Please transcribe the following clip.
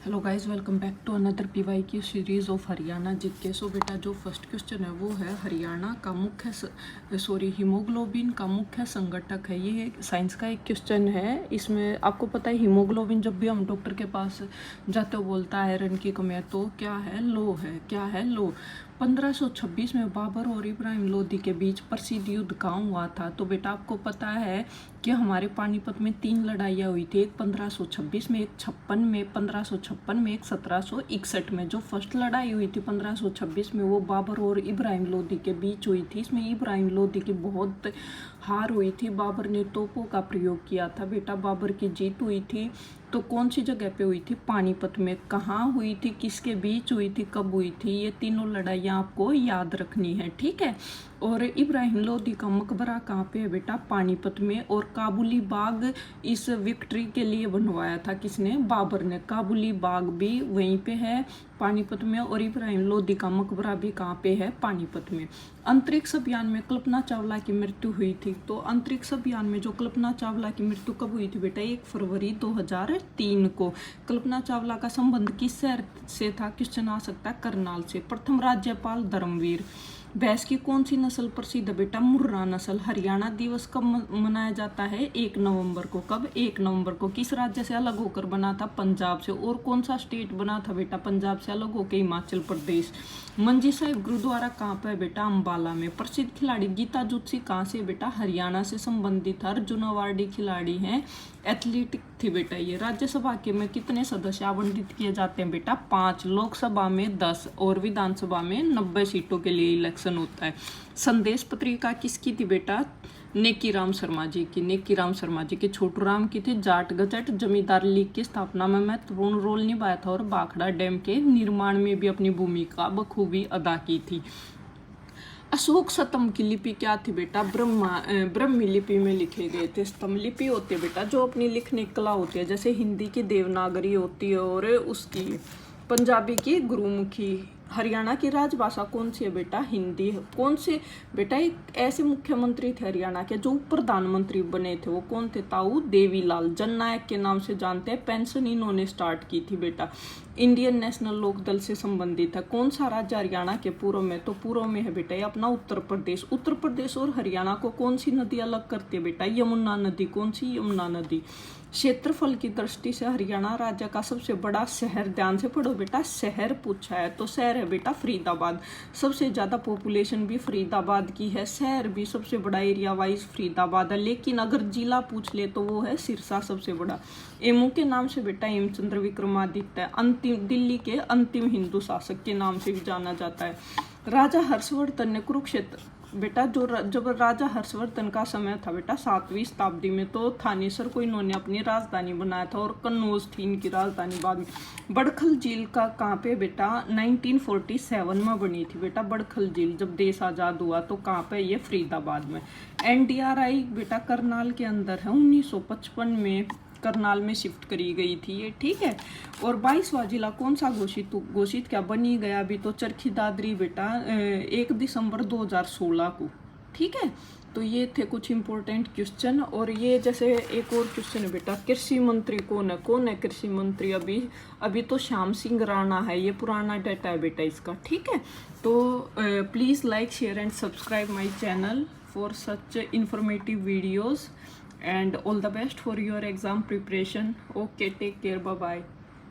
Hello guys, welcome back to another PY की series of Haryana GK. So बेटा, जो first question है वो है हरियाणा का मुख्य हीमोग्लोबिन का मुख्य संगठक है। ये साइंस का एक क्वेश्चन है। इसमें आपको पता है हीमोग्लोबिन जब भी हम डॉक्टर के पास जाते हो बोलता है आयरन की कमी है, तो क्या है? लो है। क्या है? लो। 1526 में बाबर और इब्राहिम लोदी के बीच प्रसिद्ध युद्ध कहाँ हुआ था? तो बेटा आपको पता है कि हमारे पानीपत में 3 लड़ाइयाँ हुई थी। एक 1526 में, एक 56 में, 1556 में, एक 1761 में। जो फर्स्ट लड़ाई हुई थी 1526 में, वो बाबर और इब्राहिम लोदी के बीच हुई थी। इसमें इब्राहिम लोदी की बहुत हार हुई थी। बाबर ने तोपों का प्रयोग किया था। बेटा बाबर की जीत हुई थी तो कौन सी जगह पे हुई थी? पानीपत में। कहाँ हुई थी? किसके बीच हुई थी? कब हुई थी? ये तीनों लड़ाइयाँ आपको याद रखनी है, ठीक है। और इब्राहिम लोदी का मकबरा कहाँ पे है बेटा? पानीपत में। और काबुली बाग इस विक्ट्री के लिए बनवाया था किसने? बाबर ने। काबुली बाग भी वहीं पे है पानीपत में। और इब्राहिम लोदी का मकबरा भी कहाँ पे है? पानीपत में। अंतरिक्ष अभियान में कल्पना चावला की मृत्यु हुई थी। तो अंतरिक्ष अभियान में जो कल्पना चावला की मृत्यु कब हुई थी बेटा? 1 फरवरी 2003 को। कल्पना चावला का संबंध किस शहर से था? क्वेश्चन आ सकता है करनाल से। प्रथम राज्यपाल धर्मवीर। भैंस की कौन सी नस्ल प्रसिद्ध है बेटा? मुर्रा नस्ल। हरियाणा दिवस कब मनाया जाता है? 1 नवंबर को। कब? 1 नवंबर को। किस राज्य से अलग होकर बना था? पंजाब से। और कौन सा स्टेट बना था बेटा पंजाब से अलग होकर? हिमाचल प्रदेश। मंजी साहिब गुरुद्वारा कहाँ पर है बेटा? अम्बाला में। प्रसिद्ध खिलाड़ी गीता जुत्सी कहाँ से बेटा? हरियाणा से संबंधित। अर्जुन अवार्डी खिलाड़ी हैं, एथलीट थी बेटा ये। राज्यसभा के में कितने सदस्य आवंटित किए जाते हैं बेटा? 5। लोकसभा में 10 और विधानसभा में 90 सीटों के लिए इलेक्शन होता है। संदेश पत्रिका किसकी थी बेटा? नेकीराम शर्मा जी की। नेकीराम शर्मा जी की। छोटूराम की थी। जाट गजट जमींदार लीग की स्थापना में महत्वपूर्ण रोल निभाया था और भाखड़ा डैम के निर्माण में भी अपनी भूमिका बखूबी अदा की थी। अशोक स्तंभ की लिपि क्या थी बेटा? ब्रह्मी लिपि में लिखे गए थे। स्तंभ लिपि होती है बेटा जो अपनी लिखने कला होती है, जैसे हिंदी की देवनागरी होती है और उसकी पंजाबी की गुरुमुखी। हरियाणा की राजभाषा कौन सी है बेटा? हिंदी। कौन से बेटा एक ऐसे मुख्यमंत्री थे हरियाणा के जो प्रधानमंत्री बने थे, वो कौन थे? ताऊ देवीलाल। जननायक के नाम से जानते हैं। पेंशन इन्होंने स्टार्ट की थी बेटा। इंडियन नेशनल लोक दल से संबंधित है। कौन सा राज्य हरियाणा के पूर्व में? तो पूर्व में है बेटा ये अपना उत्तर प्रदेश। उत्तर प्रदेश और हरियाणा को कौन सी नदी अलग करती है बेटा? यमुना नदी। कौन सी? यमुना नदी। क्षेत्रफल की दृष्टि से हरियाणा राज्य का सबसे बड़ा शहर, ध्यान से पढ़ो बेटा, शहर पूछा है तो शहर है बेटा फरीदाबाद। सबसे ज्यादा पॉपुलेशन भी फरीदाबाद की है। शहर भी सबसे बड़ा एरिया वाइज फरीदाबाद है। लेकिन अगर जिला पूछ ले तो वो है सिरसा सबसे बड़ा। एमू के नाम से बेटा हेमचंद्र विक्रमादित्य, अंतिम दिल्ली के अंतिम हिंदू शासक के नाम से भी जाना जाता है। राजा हर्षवर्धन ने कुरुक्षेत्र बेटा जब राजा हर्षवर्धन का समय था बेटा 7वीं शताब्दी में, तो थानेसर को इन्होंने अपनी राजधानी बनाया था और कन्नौज थी इनकी राजधानी बाद में। बड़खल झील का कहाँ पे बेटा? 1947 में बनी थी बेटा बड़खल झील। जब देश आज़ाद हुआ तो कहाँ पे? ये फरीदाबाद में। एनडीआरआई बेटा करनाल के अंदर है। 1955 में करनाल में शिफ्ट करी गई थी ये, ठीक है। और 22वां जिला कौन सा घोषित क्या बनी गया अभी? तो चरखी दादरी बेटा 1 दिसंबर 2016 को, ठीक है। तो ये थे कुछ इंपॉर्टेंट क्वेश्चन। और ये जैसे एक और क्वेश्चन है बेटा, कृषि मंत्री कौन है? कौन है कृषि मंत्री? अभी तो श्याम सिंह राणा है। ये पुराना डाटा है बेटा इसका, ठीक है। तो please like, share and subscribe my channel for such informative videos, and all the best for your exam preparation. Okay, take care, bye bye.